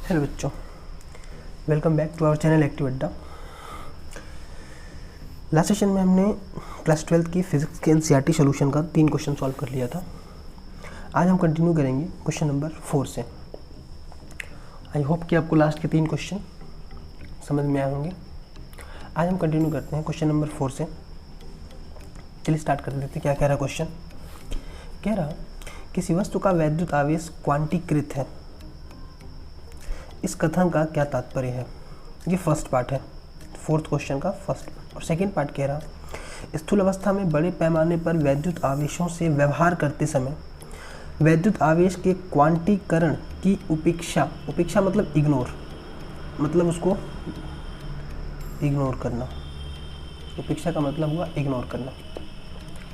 Hello बच्चों, welcome back to our channel active Adda. Last session में हमने क्लास 12 की फिजिक्स के एनसीईआरटी सॉल्यूशन का 3 क्वेश्चन सॉल्व कर लिया था। आज हम कंटिन्यू करेंगे क्वेश्चन नंबर 4 से। आई होप कि आपको लास्ट के 3 क्वेश्चन समझ में आए होंगे। आज हम कंटिन्यू करते हैं क्वेश्चन नंबर 4 से। चलिए स्टार्ट कर देते हैं। क्या कह रहा क्वेश्चन? कह रहा किसी वस्तु का वैद्युत आवेश क्वांटीकृत है, इस कथन का क्या तात्पर्य है? ये फर्स्ट पार्ट है, 4th क्वेश्चन का फर्स्ट पार्ट। और सेकंड पार्ट कह रहा स्थूल अवस्था में बड़े पैमाने पर वैद्युत आवेशों से व्यवहार करते समय वैद्युत आवेश के क्वांटीकरण की उपेक्षा मतलब इग्नोर, मतलब उसको इग्नोर करना। उपेक्षा का मतलब हुआ इग्नोर करना।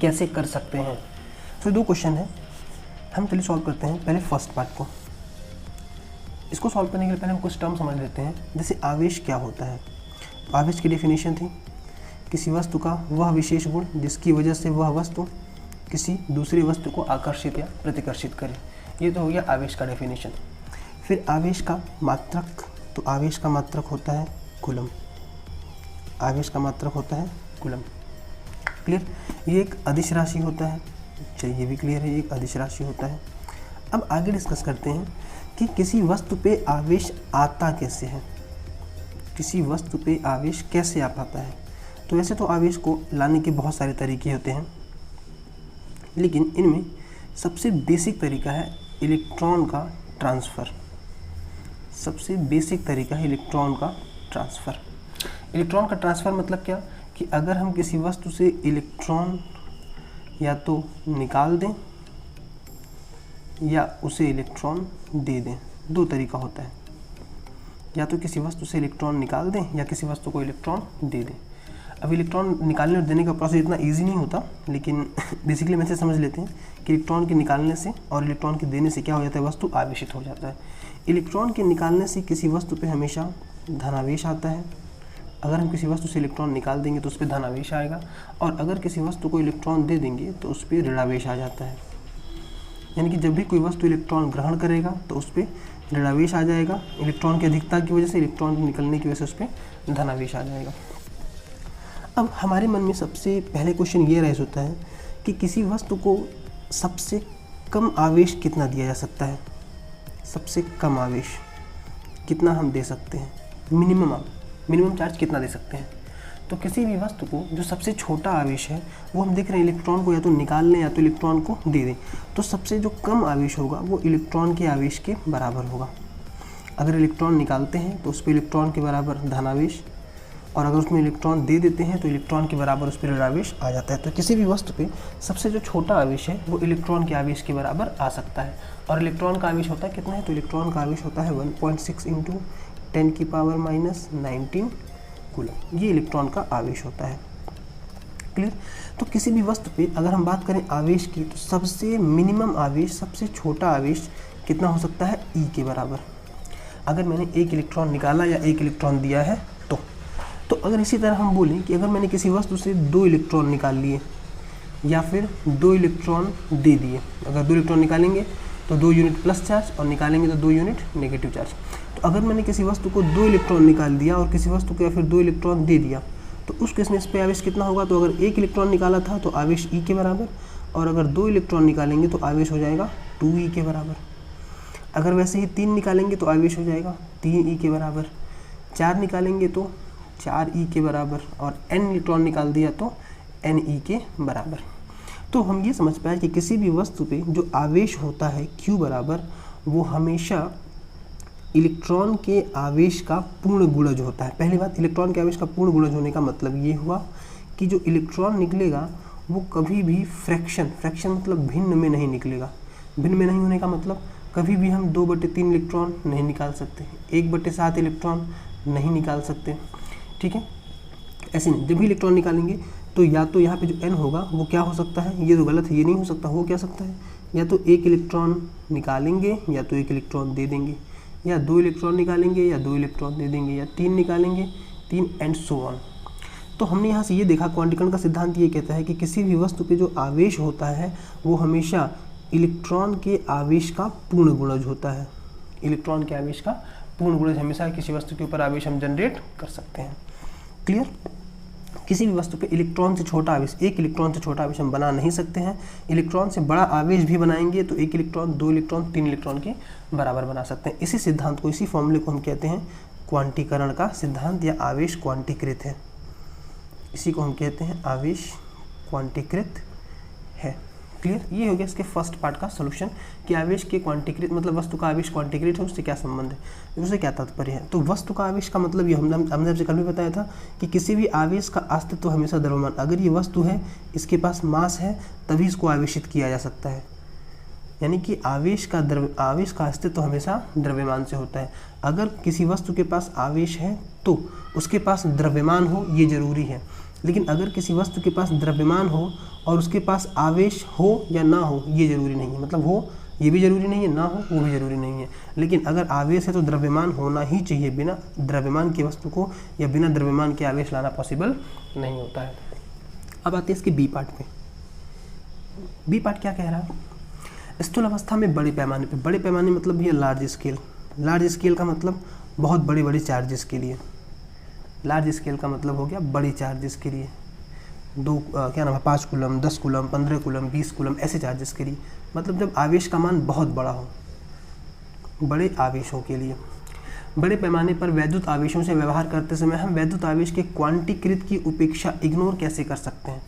कैसे कर सकते हैं? तो 2 क्वेश्चन है, हम चलिए सॉल्व करते हैं। पहले फर्स्ट पार्ट को, इसको सॉल्व करने के लिए पहले हम कुछ टर्म समझ लेते हैं। जैसे आवेश क्या होता है? तो आवेश की डेफिनेशन थी किसी वस्तु का वह विशेष गुण जिसकी वजह से वह वस्तु किसी दूसरी वस्तु को आकर्षित या प्रतिकर्षित करे। ये तो हो गया आवेश का डेफिनेशन। फिर आवेश का मात्रक, तो आवेश का मात्रक होता है कूलम। आवेश का मात्रक होता है कूलम। क्लियर? ये एक अदिश राशि होता है। चलिए ये भी क्लियर है, ये एक अदिश राशि होता है। अब आगे डिस्कस करते हैं कि किसी वस्तु पे आवेश आता कैसे है। किसी वस्तु पे आवेश कैसे आ पाता है? तो वैसे तो आवेश को लाने के बहुत सारे तरीके होते हैं, लेकिन इनमें सबसे बेसिक तरीका है इलेक्ट्रॉन का ट्रांसफ़र। सबसे बेसिक तरीका है इलेक्ट्रॉन का ट्रांसफ़र। इलेक्ट्रॉन का ट्रांसफ़र मतलब क्या कि अगर हम किसी वस्तु से इलेक्ट्रॉन या तो निकाल दें या उसे इलेक्ट्रॉन दे दें। 2 तरीका होता है, या तो किसी वस्तु से इलेक्ट्रॉन निकाल दें या किसी वस्तु को इलेक्ट्रॉन दे दें। अब इलेक्ट्रॉन निकालने और देने का प्रोसेस इतना इजी नहीं होता, लेकिन बेसिकली हम ऐसे समझ लेते हैं कि इलेक्ट्रॉन के निकालने से और इलेक्ट्रॉन के देने से क्या हो जाता है? वस्तु आवेशित हो जाता है। इलेक्ट्रॉन के निकालने से किसी वस्तु पे हमेशा धनावेश आता है। अगर हम किसी वस्तु से इलेक्ट्रॉन निकाल देंगे तो उस पर धनावेश आएगा, और अगर किसी वस्तु को इलेक्ट्रॉन दे देंगे तो उस पर ऋणावेश आ जाता है। यानी कि जब भी कोई वस्तु इलेक्ट्रॉन ग्रहण करेगा तो उस पर ऋणावेश आ जाएगा। इलेक्ट्रॉन की अधिकता की वजह से, इलेक्ट्रॉन निकलने की वजह से उस पर धनावेश आ जाएगा। अब हमारे मन में सबसे पहले क्वेश्चन ये राइज होता है कि किसी वस्तु को सबसे कम आवेश कितना दिया जा सकता है? सबसे कम आवेश कितना हम दे सकते हैं? मिनिमम चार्ज कितना दे सकते हैं? तो किसी भी वस्तु को जो सबसे छोटा आवेश है वो हम देख रहे हैं इलेक्ट्रॉन को या तो निकाल लें या तो इलेक्ट्रॉन को दे दें। तो सबसे जो कम आवेश होगा वो इलेक्ट्रॉन के आवेश के बराबर होगा। अगर इलेक्ट्रॉन निकालते हैं तो उस पर इलेक्ट्रॉन के बराबर धनावेश, और अगर उसमें इलेक्ट्रॉन दे देते हैं तो इलेक्ट्रॉन के बराबर उस पर ऋणावेश आ जाता है। तो किसी भी वस्तु पे सबसे जो छोटा आवेश है वो इलेक्ट्रॉन के आवेश के बराबर आ सकता है। और इलेक्ट्रॉन का आवेश होता है कितना है? तो इलेक्ट्रॉन का आवेश होता है 1.6 × 10⁻⁻19 कूलम। ये इलेक्ट्रॉन का आवेश होता है। क्लियर? तो किसी भी वस्तु पे अगर हम बात करें आवेश की, तो सबसे मिनिमम आवेश, सबसे छोटा आवेश कितना हो सकता है? E के बराबर। अगर मैंने 1 इलेक्ट्रॉन निकाला या 1 इलेक्ट्रॉन दिया है तो अगर इसी तरह हम बोलें कि अगर मैंने किसी वस्तु से 2 इलेक्ट्रॉन निकाल लिए या फिर 2 इलेक्ट्रॉन दे दिए, अगर 2 इलेक्ट्रॉन निकालेंगे तो 2 यूनिट प्लस चार्ज और निकालेंगे तो 2 यूनिट नेगेटिव चार्ज। तो अगर मैंने किसी वस्तु को 2 इलेक्ट्रॉन निकाल दिया और किसी वस्तु को या फिर 2 इलेक्ट्रॉन दे दिया, तो उस केस में इस पर आवेश कितना होगा? तो अगर 1 इलेक्ट्रॉन निकाला था तो आवेश E के बराबर, और अगर 2 इलेक्ट्रॉन निकालेंगे तो आवेश हो जाएगा 2E के बराबर। अगर वैसे ही 3 निकालेंगे तो आवेश हो जाएगा 3E के बराबर। 4 निकालेंगे तो 4E के बराबर, और n इलेक्ट्रॉन निकाल दिया तो NE के बराबर। तो हम ये समझ पाए कि किसी भी वस्तु पे जो आवेश होता है Q बराबर, वो हमेशा इलेक्ट्रॉन के आवेश का पूर्ण गुणज होता है। पहली बात, इलेक्ट्रॉन के आवेश का पूर्ण गुणज होने का मतलब ये हुआ कि जो इलेक्ट्रॉन निकलेगा वो कभी भी फ्रैक्शन मतलब भिन्न में नहीं निकलेगा। भिन्न में नहीं होने का मतलब कभी भी हम 2/3 इलेक्ट्रॉन नहीं निकाल सकते, 1/7 इलेक्ट्रॉन नहीं निकाल सकते। ठीक है? ऐसे नहीं, जब भी इलेक्ट्रॉन निकालेंगे तो या तो यहाँ पे जो n होगा वो क्या हो सकता है? ये तो गलत है, ये नहीं हो सकता। हो क्या सकता है? या तो 1 इलेक्ट्रॉन निकालेंगे या तो 1 इलेक्ट्रॉन दे देंगे, या 2 इलेक्ट्रॉन निकालेंगे या 2 इलेक्ट्रॉन दे देंगे, या 3 निकालेंगे 3 एंड सो ऑन। तो हमने यहाँ से ये देखा, क्वांटीकरण का सिद्धांत ये कहता है कि किसी भी वस्तु पे जो आवेश होता है वो हमेशा इलेक्ट्रॉन के आवेश का पूर्ण गुणज होता है। इलेक्ट्रॉन के आवेश का पूर्ण गुणज हमेशा किसी वस्तु के ऊपर आवेश हम जनरेट कर सकते हैं। क्लियर? किसी भी वस्तु पे इलेक्ट्रॉन से छोटा आवेश, एक इलेक्ट्रॉन से छोटा आवेश हम बना नहीं सकते हैं। इलेक्ट्रॉन से बड़ा आवेश भी बनाएंगे तो एक इलेक्ट्रॉन, दो इलेक्ट्रॉन, तीन इलेक्ट्रॉन के बराबर बना सकते हैं। इसी सिद्धांत को, इसी फॉर्मूले को हम कहते हैं क्वांटीकरण का सिद्धांत या आवेश क्वांटीकृत है। इसी को हम कहते हैं आवेश क्वांटीकृत है। क्लियर? ये हो गया इसके फर्स्ट पार्ट का सोल्यूशन कि आवेश के क्वांटीकृत मतलब वस्तु का आवेश क्वांटीकृत है, उससे क्या संबंध है, उससे क्या तात्पर्य है। तो वस्तु का आवेश का मतलब ये हमने आपसे कल भी बताया था कि किसी भी आवेश का अस्तित्व हमेशा द्रव्यमान, अगर ये वस्तु है, इसके पास मास है, तभी इसको आवेशित किया जा सकता है। यानी कि आवेश का अस्तित्व हमेशा द्रव्यमान से होता है। अगर किसी वस्तु के पास आवेश है तो उसके पास द्रव्यमान हो, ये जरूरी है। लेकिन अगर किसी वस्तु के पास द्रव्यमान हो और उसके पास आवेश हो या ना हो, ये जरूरी नहीं है। मतलब हो ये भी जरूरी नहीं है, ना हो वो भी जरूरी नहीं है। लेकिन अगर आवेश है तो द्रव्यमान होना ही चाहिए। बिना द्रव्यमान की वस्तु को या बिना द्रव्यमान के आवेश लाना पॉसिबल नहीं होता है। अब आते हैं इसके बी पार्ट पे। बी पार्ट क्या कह रहा है? स्थूल अवस्था में बड़े पैमाने पे, बड़े पैमाने मतलब भी है लार्ज स्केल। लार्ज स्केल का मतलब बहुत बड़ी बड़ी चार्जेस के लिए। लार्ज स्केल का मतलब हो गया बड़ी चार्जेस के लिए, 5 कूलम, 10 कूलम, 15 कूलम, 20 कूलम, ऐसे चार्जेस के लिए। मतलब जब आवेश का मान बहुत बड़ा हो, बड़े आवेशों के लिए। बड़े पैमाने पर वैद्युत आवेशों से व्यवहार करते समय हम वैद्युत आवेश के क्वांटीकृत की उपेक्षा इग्नोर कैसे कर सकते हैं?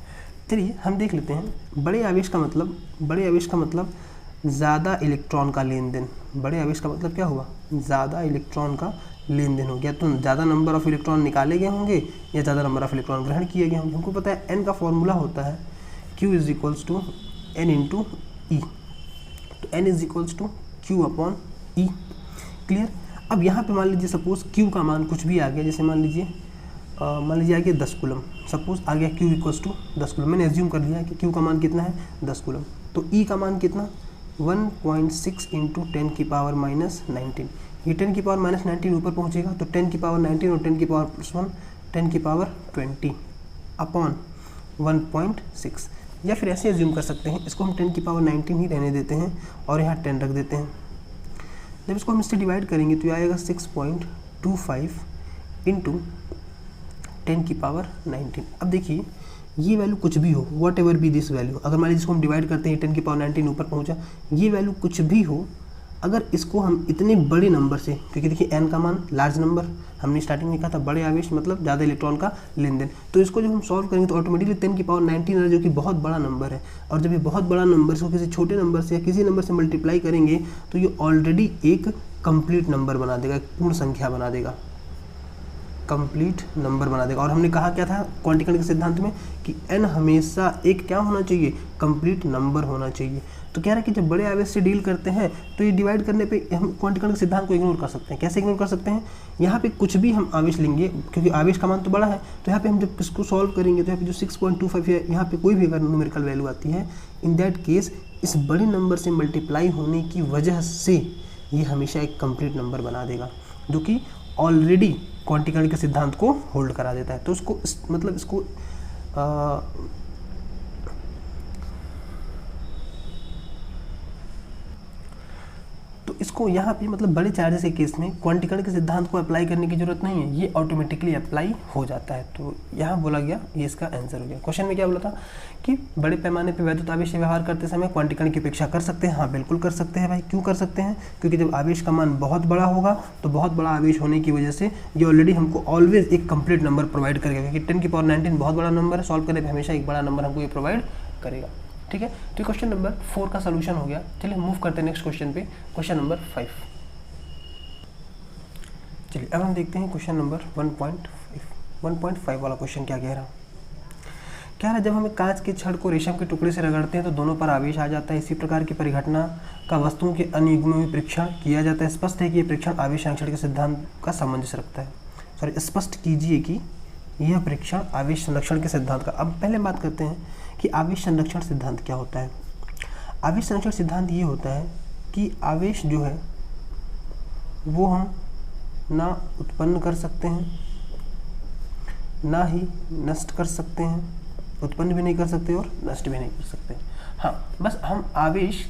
चलिए हम देख लेते हैं। बड़े आवेश का मतलब ज़्यादा इलेक्ट्रॉन का लेन देन। बड़े आवेश का मतलब क्या हुआ? ज़्यादा इलेक्ट्रॉन का लेन देन हो गया। तो ज़्यादा नंबर ऑफ इलेक्ट्रॉन निकाले गए होंगे या ज़्यादा नंबर ऑफ इलेक्ट्रॉन ग्रहण किए गए होंगे। हमको पता है एन का फॉर्मूला होता है Q is equals to n into e. तो n is equals to Q upon e. Clear? अब यहाँ पे मान लीजिए सपोज Q का मान कुछ भी आ गया, जैसे मान लीजिए आ गया 10 कूलम। सपोज आ गया Q इक्वल्स टू 10 कूलम। मैंने एज्यूम कर लिया कि Q का मान कितना है? 10 कूलम। तो E का मान कितना? 1.6 इंटू 10 की पावर माइनस 19। ये 10 की पावर माइनस 19 ऊपर पहुंचेगा तो 10 की पावर 19 और 10 की पावर प्लस 1, 10 की पावर 20 अपॉन 1.6। या फिर ऐसे एज्यूम कर सकते हैं, इसको हम 10 की पावर 19 ही रहने देते हैं और यहाँ 10 रख देते हैं। जब इसको हम इससे डिवाइड करेंगे तो ये आएगा 6.25 इंटू 10 की पावर 19। अब देखिए ये वैल्यू कुछ भी हो, what ever be this value, अगर मान लीजिए इसको हम डिवाइड करते हैं 10 की पावर 19 ऊपर पहुंचा, ये वैल्यू कुछ भी हो, अगर इसको हम इतने बड़े नंबर से, क्योंकि देखिए n का मान लार्ज नंबर, हमने स्टार्टिंग में कहा था बड़े आवेश मतलब ज़्यादा इलेक्ट्रॉन का लेन देन, तो इसको जब हम सॉल्व करेंगे तो ऑटोमेटिकली 10 की पावर 19 है, जो कि बहुत बड़ा नंबर है। और जब ये बहुत बड़ा नंबर इसको किसी छोटे नंबर से या किसी नंबर से मल्टीप्लाई करेंगे तो ये ऑलरेडी एक कंप्लीट नंबर बना देगा, एक पूर्ण संख्या बना देगा, कंप्लीट नंबर बना देगा। और हमने कहा क्या था क्वांटीकरण के सिद्धांत में कि n हमेशा एक क्या होना चाहिए? कंप्लीट नंबर होना चाहिए। तो कह रहा है कि जब बड़े आवेश से डील करते हैं तो ये डिवाइड करने पे हम क्वांटीकरण के सिद्धांत को इग्नोर कर सकते हैं। कैसे इग्नोर कर सकते हैं? यहाँ पे कुछ भी हम आवेश लेंगे, क्योंकि आवेश का मान तो बड़ा है, तो यहाँ पे हम जब इसको सॉल्व करेंगे तो यहाँ पे जो 6.25 है, यहाँ पे कोई भी अगर न्यूमेरिकल वैल्यू आती है, इन दैट केस इस बड़े नंबर से मल्टीप्लाई होने की वजह से ये हमेशा एक कंप्लीट नंबर बना देगा, जो कि ऑलरेडी क्वांटीकरण के सिद्धांत को होल्ड करा देता है। तो उसको मतलब इसको तो इसको यहाँ पे मतलब बड़े चार्जेस के केस में क्वांटीकरण के सिद्धांत को अप्लाई करने की जरूरत नहीं है, ये ऑटोमेटिकली अप्लाई हो जाता है। तो यहाँ बोला गया, ये इसका आंसर हो गया। क्वेश्चन में क्या बोला था कि बड़े पैमाने पे वैद्युत आवेश से व्यवहार करते समय क्वांटीकरण की उपेक्षा कर सकते हैं? हाँ बिल्कुल कर सकते हैं भाई। क्यों कर सकते हैं? क्योंकि जब आवेश का मान बहुत बड़ा होगा तो बहुत बड़ा आवेश होने की वजह से ये ऑलरेडी हमको ऑलवेज एक कंप्लीट नंबर प्रोवाइड करेगा, क्योंकि 10 की पावर 19 बहुत बड़ा नंबर है, सॉल्व करने पर हमेशा एक बड़ा नंबर हमको ये प्रोवाइड करेगा। ठीक है, तो क्वेश्चन नंबर 4 का सोल्यूशन हो गया। चलिए मूव करते हैं नेक्स्ट क्वेश्चन पे, क्वेश्चन नंबर 5। चलिए अब हम देखते हैं क्वेश्चन नंबर 1.5 वाला क्वेश्चन क्या कह रहा है। जब हम कांच के छड़ को रेशम के टुकड़े से रगड़ते हैं तो दोनों पर आवेश आ जाता है। इसी प्रकार की परिघटना का वस्तुओं के अन्य युग्मों में परीक्षण किया जाता है। स्पष्ट है कि यह परीक्षण आवेश संरक्षण के सिद्धांत का सामंजस्य रखता है। स्पष्ट कीजिए कि यह परीक्षण आवेश संरक्षण के सिद्धांत का। अब पहले बात करते हैं कि आवेश संरक्षण सिद्धांत क्या होता है। आवेश संरक्षण सिद्धांत ये होता है कि आवेश जो है वो हम ना उत्पन्न कर सकते हैं ना ही नष्ट कर सकते हैं, उत्पन्न भी नहीं कर सकते और नष्ट भी नहीं कर सकते। हाँ, बस हम आवेश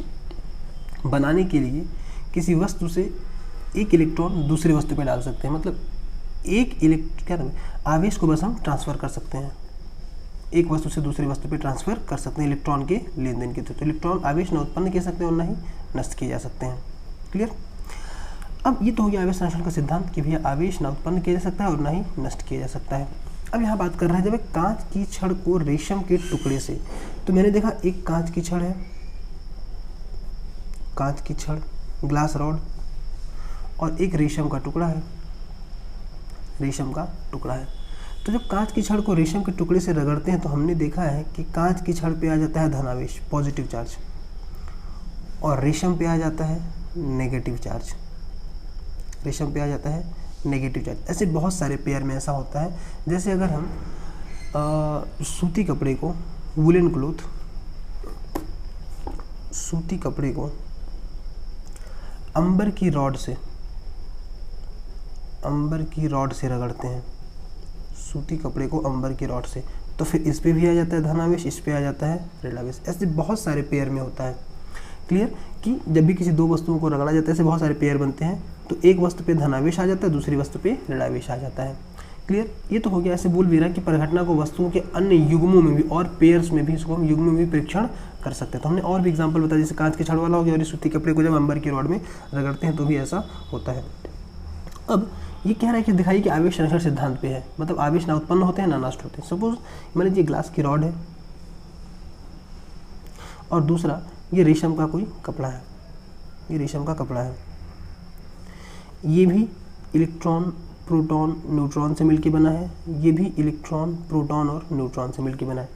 बनाने के लिए किसी वस्तु से एक इलेक्ट्रॉन दूसरी वस्तु पे डाल सकते हैं, मतलब आवेश को बस हम ट्रांसफ़र कर सकते हैं, एक वस्तु से दूसरी वस्तु पे ट्रांसफ़र कर सकते हैं इलेक्ट्रॉन के लेन देन के थ्रू। तो इलेक्ट्रॉन आवेश न उत्पन्न किए सकते हैं और न ही नष्ट किए जा सकते हैं। क्लियर। अब ये तो हो गया आवेश संरक्षण का सिद्धांत कि भैया आवेश न उत्पन्न किया जा सकता है और न ही नष्ट किया जा सकता है। अब यहाँ बात कर रहे हैं जब एक कांच की छड़ को रेशम के टुकड़े से, तो मैंने देखा एक कांच की छड़ है, कांच की छड़, ग्लास रॉड, और एक रेशम का टुकड़ा है, रेशम का टुकड़ा है। तो जब कांच की छड़ को रेशम के टुकड़े से रगड़ते हैं तो हमने देखा है कि कांच की छड़ पे आ जाता है धनावेश पॉजिटिव चार्ज और रेशम पे आ जाता है नेगेटिव चार्ज, रेशम पे आ जाता है नेगेटिव चार्ज। ऐसे बहुत सारे पेयर में ऐसा होता है। जैसे अगर हम सूती कपड़े को, वुलन क्लोथ, सूती कपड़े को अंबर की रॉड से रगड़ते हैं, सूती कपड़े को अंबर की रॉड से, तो फिर इस पे भी आ जाता है धनावेश, इस पे आ जाता है ऋणावेश। ऐसे बहुत सारे पेयर में होता है। क्लियर कि जब भी किसी दो वस्तुओं को रगड़ा जाता है ऐसे बहुत सारे पेयर बनते हैं, तो एक वस्तु पे धनावेश आ जाता है, दूसरी वस्तु पे ऋणावेश आ जाता है। क्लियर। ये तो हो गया। ऐसे बोल भी रहा है कि परिघटना को वस्तुओं के अन्य युग्मों में भी और पेयर्स में भी, इसको हम युग्मों में भी परीक्षण कर सकते हैं। तो हमने और भी एग्जाम्पल बताया, जैसे कांच के छड़ वाला हो गया, और ये सूती कपड़े को जब अंबर की रॉड में रगड़ते हैं तो भी ऐसा होता है। अब ये कह रहा है कि दिखाइए कि आवेश संरक्षण सिद्धांत पे है, मतलब आवेश ना उत्पन्न होते हैं ना नष्ट होते हैं। सपोज मान लीजिए ग्लास की रॉड है और दूसरा ये रेशम का कोई कपड़ा है, ये रेशम का कपड़ा है, ये भी इलेक्ट्रॉन प्रोटॉन न्यूट्रॉन से मिलकर बना है, ये भी इलेक्ट्रॉन प्रोटॉन और न्यूट्रॉन से मिलकर बना है।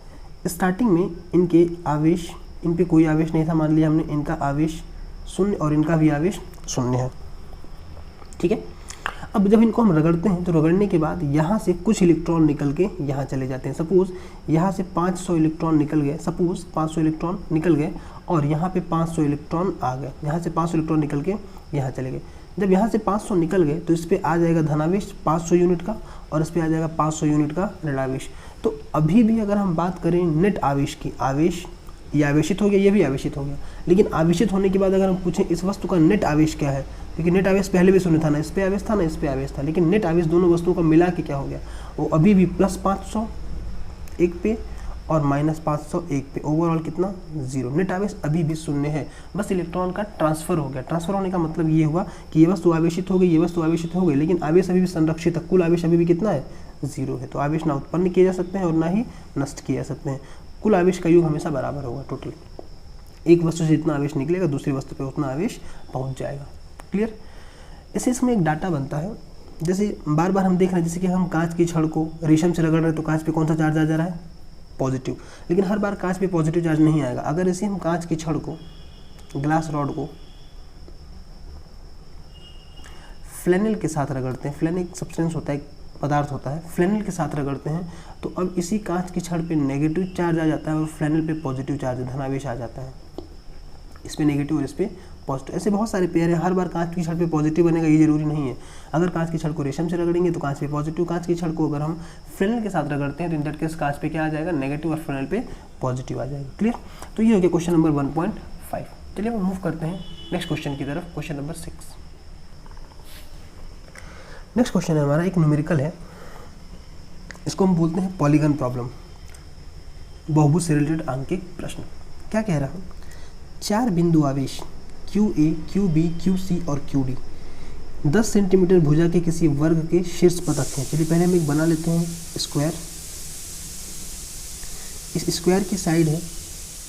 स्टार्टिंग में इनके आवेश, इन पे कोई आवेश नहीं था, मान लिया हमने इनका आवेश शून्य और इनका भी आवेश शून्य है। ठीक है। अब जब इनको हम रगड़ते हैं तो रगड़ने के बाद यहाँ से कुछ इलेक्ट्रॉन निकल के यहाँ चले जाते हैं। सपोज यहाँ से 500 इलेक्ट्रॉन निकल गए, सपोज 500 इलेक्ट्रॉन निकल गए और यहाँ पे 500 इलेक्ट्रॉन आ गए, यहाँ से 500 इलेक्ट्रॉन निकल के यहाँ चले गए। जब यहाँ से 500 निकल गए तो इस पर आ जाएगा धनावेश 500 यूनिट का और इस पर आ जाएगा 500 यूनिट का ऋणावेश। तो अभी भी अगर हम बात करें नेट आवेश की, आवेश ये आवेशित हो गया, ये भी आवेशित हो गया, लेकिन आवेशित होने के बाद अगर हम पूछें इस वस्तु का नेट आवेश क्या है, क्योंकि नेट आवेश पहले भी शून्य था, ना इस पे आवेश था ना इस पे आवेश था, लेकिन नेट आवेश दोनों वस्तुओं का मिला के क्या हो गया, वो अभी भी +500 एक पे और -500 एक पे, ओवरऑल कितना 0। नेट आवेश अभी भी शून्य है, बस इलेक्ट्रॉन का ट्रांसफर हो गया। ट्रांसफर होने का मतलब ये हुआ कि ये वस्तु आवेशित हो गई, ये वस्तु आवेशित हो गई, लेकिन आवेश अभी भी संरक्षित है, कुल आवेश अभी भी कितना है 0 है। तो आवेश ना उत्पन्न किए जा सकते हैं और ना ही नष्ट किए जा सकते हैं। कुल आवेश का योग हमेशा बराबर होगा टोटल, एक वस्तु से जितना आवेश निकलेगा दूसरी वस्तु पे उतना आवेश पहुंच जाएगा। क्लियर। ऐसे इसमें एक डाटा बनता है, जैसे बार बार हम देख रहे हैं, जैसे कि हम कांच की छड़ को रेशम से रगड़ रहे हैं तो कांच पे कौन सा चार्ज आ जा रहा है, पॉजिटिव, लेकिन हर बार कांच पे पॉजिटिव चार्ज नहीं आएगा। अगर ऐसे हम कांच की छड़ को, ग्लास रॉड को फ्लैनेल के साथ रगड़ते हैं, फ्लैनेल एक सब्सटेंस होता है, पदार्थ होता है, फ्लैनेल के साथ रगड़ते हैं तो अब इसी कांच की छड़ पे नेगेटिव चार्ज आ जाता है और फ्लैनेल पे पॉजिटिव चार्ज धनावेश आ जाता है, इस पे नेगेटिव और इस पे पॉजिटिव। ऐसे बहुत सारे पेयर हैं, हर बार कांच की छड़ पे पॉजिटिव बनेगा ये जरूरी नहीं है। अगर कांच की छड़ को रेशम से रगड़ेंगे तो कांच पे पॉजिटिव, कांच की छड़ को अगर हम फ्लैनेल के साथ रगड़ते हैं तो इन दैट केस कांच पे क्या आ जाएगा, नेगेटिव, और फ्लैनेल पे पॉजिटिव आ जाएगा। क्लियर। तो ये हो गया क्वेश्चन नंबर 1.5। चलिए हम मूव करते हैं नेक्स्ट क्वेश्चन की तरफ, क्वेश्चन नंबर 6। नेक्स्ट क्वेश्चन है हमारा, एक न्यूमेरिकल है, इसको हम बोलते हैं पॉलीगन प्रॉब्लम, बहुभुज से रिलेटेड आंकिक प्रश्न। क्या कह रहा है, 4 बिंदु आवेश QA, QB, QC और QD 10 सेंटीमीटर भुजा के किसी वर्ग के शीर्ष पर रखें। चलिए पहले हम एक बना लेते हैं स्क्वायर। इस स्क्वायर की साइड है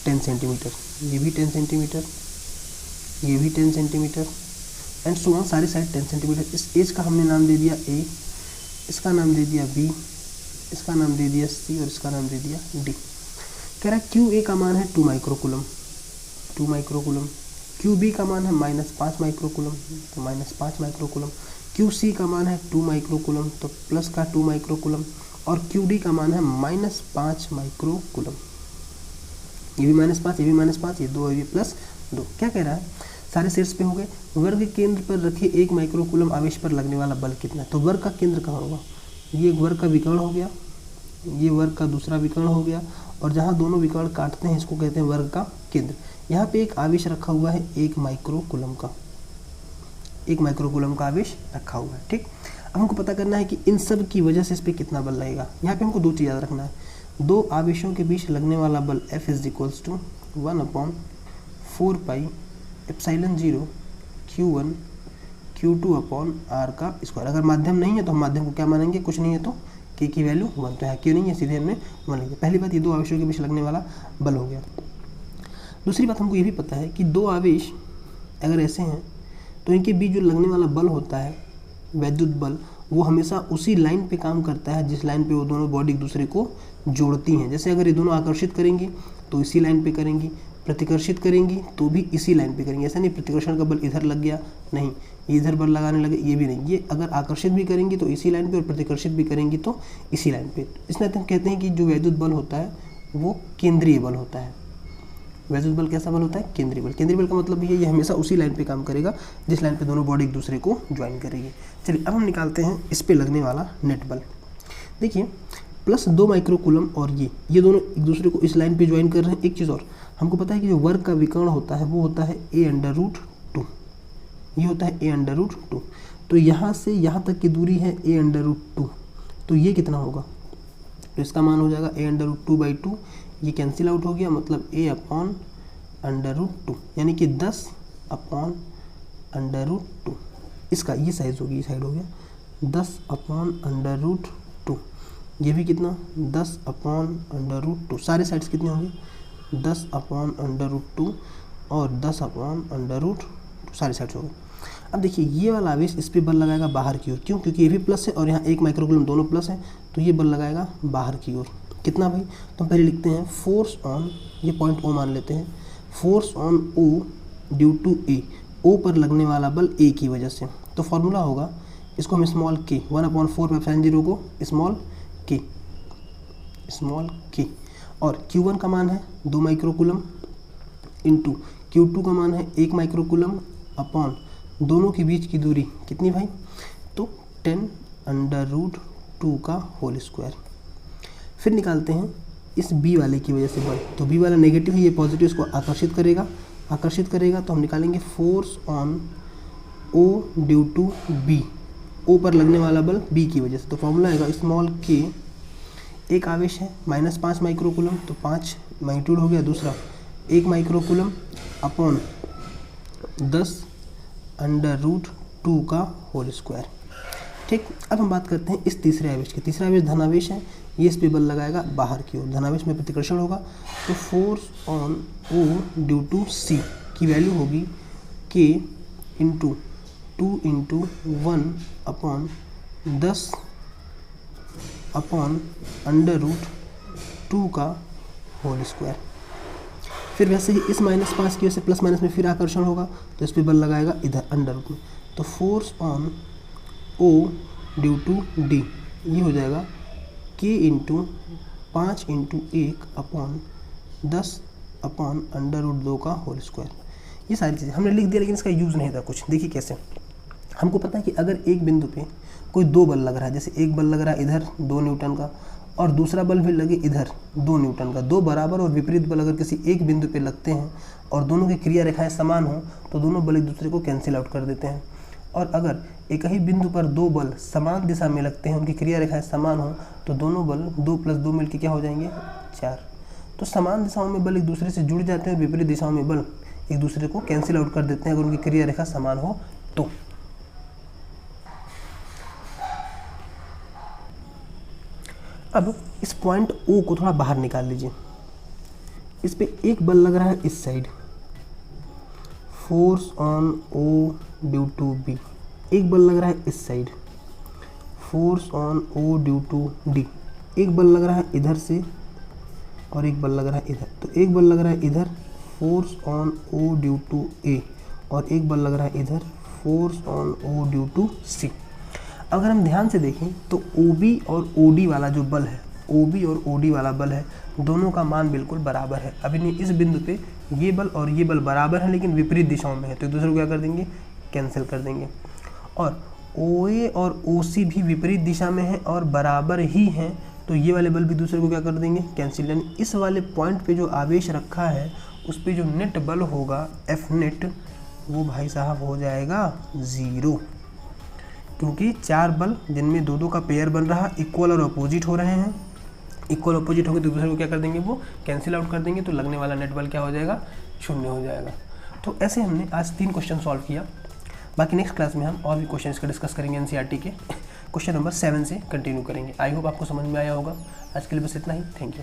10 सेंटीमीटर, ये भी 10 सेंटीमीटर, ये भी 10 सेंटीमीटर एंड सो ऑन, सारी साइड 10 सेंटीमीटर। इस एज का हमने नाम दे दिया A, इसका नाम दे दिया B, इसका नाम दे दिया C और इसका नाम दे दिया D। कह रहा है QA का मान है 2 माइक्रोकूलम, 2 माइक्रोकूलम, QB का मान है -5 माइक्रोकूलम, तो -5 माइक्रोकूलम, QC का मान है 2 माइक्रोकूलम, तो प्लस का 2 माइक्रोकूलम, और QD का मान है -5 माइक्रोकूलम। ये भी -5, ये भी -5, ये 2 ये +2। क्या कह रहा है, सारे शीर्ष पे हो गए। वर्ग केंद्र पर रखे 1 माइक्रोकूलम आवेश पर लगने वाला बल कितना है, तो वर्ग का केंद्र कहाँ होगा, ये एक वर्ग का विकर्ण हो गया, ये वर्ग का दूसरा विकर्ण हो गया, और जहाँ दोनों विकर्ण काटते हैं इसको कहते हैं वर्ग का केंद्र। यहाँ पे एक आवेश रखा हुआ है 1 माइक्रोकूलम का, 1 माइक्रोकूलम का आवेश रखा हुआ है। ठीक, अब हमको पता करना है कि इन सब की वजह से इस पर कितना बल लगेगा। यहाँ पे हमको 2 चीज़ याद रखना है, 2 आवेशों के बीच लगने वाला बल F is equals to 1/4 pi epsilon 0 Q1 Q2 upon R का स्क्वायर। अगर माध्यम नहीं है तो हम माध्यम को क्या मानेंगे, कुछ नहीं है तो K की वैल्यू 1, तो है क्यों नहीं है, सीधे हमने 1 लेंगे। पहली बात, ये 2 आवेशों के बीच लगने वाला बल हो गया। दूसरी बात, हमको ये भी पता है कि 2 आवेश अगर ऐसे हैं तो इनके बीच जो लगने वाला बल होता है, वैद्युत बल, वो हमेशा उसी लाइन पे काम करता है जिस लाइन पे वो दोनों बॉडी एक दूसरे को जोड़ती हैं। जैसे अगर ये दोनों आकर्षित करेंगी तो इसी लाइन पे करेंगी, प्रतिकर्षित करेंगी तो भी इसी लाइन पे करेंगी। ऐसा नहीं प्रतिकर्षण का बल इधर लग गया, नहीं, ये इधर बल लगाने लगे, ये भी नहीं। ये अगर आकर्षित भी करेंगी तो इसी लाइन पे और प्रतिकर्षित भी करेंगी तो इसी लाइन पे। इसलिए हम कहते हैं कि जो वैद्युत बल होता है वो केंद्रीय बल होता है। वैद्युत बल कैसा बल होता है, केंद्रीय बल। केंद्रीय बल का मतलब ये हमेशा उसी लाइन पे काम करेगा जिस लाइन पे दोनों बॉडी एक दूसरे को ज्वाइन करेगी। चलिए अब हम निकालते हैं इस पे लगने वाला नेट बल। देखिए +2 माइक्रोकूलम और ये दोनों एक दूसरे को इस लाइन पे ज्वाइन कर रहे हैं। एक चीज़ और, हमको पता है कि जो वर्ग का विकर्ण होता है वो होता है a√2, ये होता है a√2। तो यहाँ से यहाँ तक की दूरी है a√2, तो ये कितना होगा, तो इसका मान हो जाएगा a√2/2, ये कैंसिल आउट हो गया, मतलब a/√2 यानी कि 10/√2। इसका ये साइज होगी, ये साइड हो गया 10/√2। ये भी कितना, 10/√2। सारे साइड्स कितने होंगे, 10/√2 और 10/√2, सारे साइड्स हो गए। अब देखिए ये वाला आवेश इस पे बल लगाएगा बाहर की ओर, क्यों, क्योंकि ये भी प्लस है और यहाँ 1 माइक्रोकूलम दोनों प्लस है, तो ये बल लगाएगा बाहर की ओर। कितना भाई, तो हम पहले लिखते हैं फोर्स ऑन, ये पॉइंट O मान लेते हैं, force on O due to A, O पर लगने वाला बल A की वजह से। तो फॉर्मूला होगा, इसको हम स्मॉल k, 1/4 एप्सिलॉन 0 को स्मॉल k, और Q1 का मान है 2 माइक्रोकूलम इंटू Q2 का मान है 1 माइक्रोकूलम अपॉन दोनों के बीच की दूरी कितनी भाई, तो 10/√2 का होल स्क्वायर। फिर निकालते हैं इस B वाले की वजह से बल, तो B वाला नेगेटिव है, ये पॉजिटिव, इसको आकर्षित करेगा, तो हम निकालेंगे force on O due to B, O पर लगने वाला बल B की वजह से। तो फॉर्मूला आएगा स्मॉल k, एक आवेश है -5 माइक्रोकूलम, तो 5 मैग्नीट्यूड हो गया, दूसरा 1 माइक्रोकूलम अपॉन 10/√2 का होल स्क्वायर। ठीक, अब हम बात करते हैं इस तीसरे आवेश की। तीसरा आवेश धनावेश है, ये इस पे बल लगाएगा बाहर की ओर, धनावेश में प्रतिकर्षण होगा, तो force on O due to C की वैल्यू होगी k इंटू 2 इंटू 1/10/√2 का होल स्क्वायर। फिर वैसे ही इस -5 की वजह से प्लस माइनस में फिर आकर्षण होगा, तो इस पर बल लगाएगा इधर अंडर में, तो force on O due to D ये हो जाएगा k इंटू 5 इंटू 1/10/√2 का होल स्क्वायर। ये सारी चीज़ें हमने लिख दिया, लेकिन इसका यूज़ नहीं था कुछ। देखिए कैसे, हमको पता है कि अगर एक बिंदु पे कोई 2 बल लग रहा है, जैसे एक बल लग रहा है इधर 2 न्यूटन का और दूसरा बल भी लगे इधर 2 न्यूटन का, 2 बराबर और विपरीत बल अगर किसी एक बिंदु पे लगते हैं और दोनों की क्रिया रेखाएं समान हो तो दोनों बल एक दूसरे को कैंसिल आउट कर देते हैं। और अगर एक ही बिंदु पर 2 बल समान दिशा में लगते हैं, उनकी क्रिया रेखाएं समान हो, तो दोनों बल 2 + 2 मिलकर क्या हो जाएंगे, 4। तो समान दिशाओं में बल एक दूसरे से जुड़ जाते हैं, विपरीत दिशाओं में बल एक दूसरे को कैंसिल आउट कर देते हैं अगर उनकी क्रिया रेखा समान हो तो। अब इस पॉइंट O को थोड़ा बाहर निकाल लीजिए, इस पे एक बल लग रहा है इस side, force on O due to B, एक बल लग रहा है इस side, force on O due to D, एक बल लग रहा है इधर से और एक बल लग रहा है इधर, तो एक बल लग रहा है इधर, force on O due to A, और एक बल लग रहा है इधर, force on O due to C। अगर हम ध्यान से देखें तो OB और OD वाला जो बल है, OB और OD वाला बल है, दोनों का मान बिल्कुल बराबर है। अभी नहीं, इस बिंदु पे ये बल और ये बल बराबर है लेकिन विपरीत दिशाओं में है, तो एक दूसरे को क्या कर देंगे, कैंसिल कर देंगे। और OA और OC भी विपरीत दिशा में है और बराबर ही हैं, तो ये वाले बल भी दूसरे को क्या कर देंगे, कैंसिल। यानी इस वाले पॉइंट पे जो आवेश रखा है उस पे जो नेट बल होगा F नेट, वो भाई साहब हो जाएगा 0, क्योंकि 4 बल जिनमें दो दो का पेयर बन रहा, इक्वल और अपोजिट हो रहे हैं। इक्वल अपोजिट होंगे तो दूसरे को क्या कर देंगे, वो कैंसिल आउट कर देंगे, तो लगने वाला नेट बल क्या हो जाएगा, 0 हो जाएगा। तो ऐसे हमने आज 3 क्वेश्चन सॉल्व किया। बाकी नेक्स्ट क्लास में हम और भी क्वेश्चन का डिस्कस करेंगे, एनसीईआरटी के क्वेश्चन नंबर 7 से कंटिन्यू करेंगे। आई होप आपको समझ में आया होगा। आज के लिए बस इतना ही। Thank you.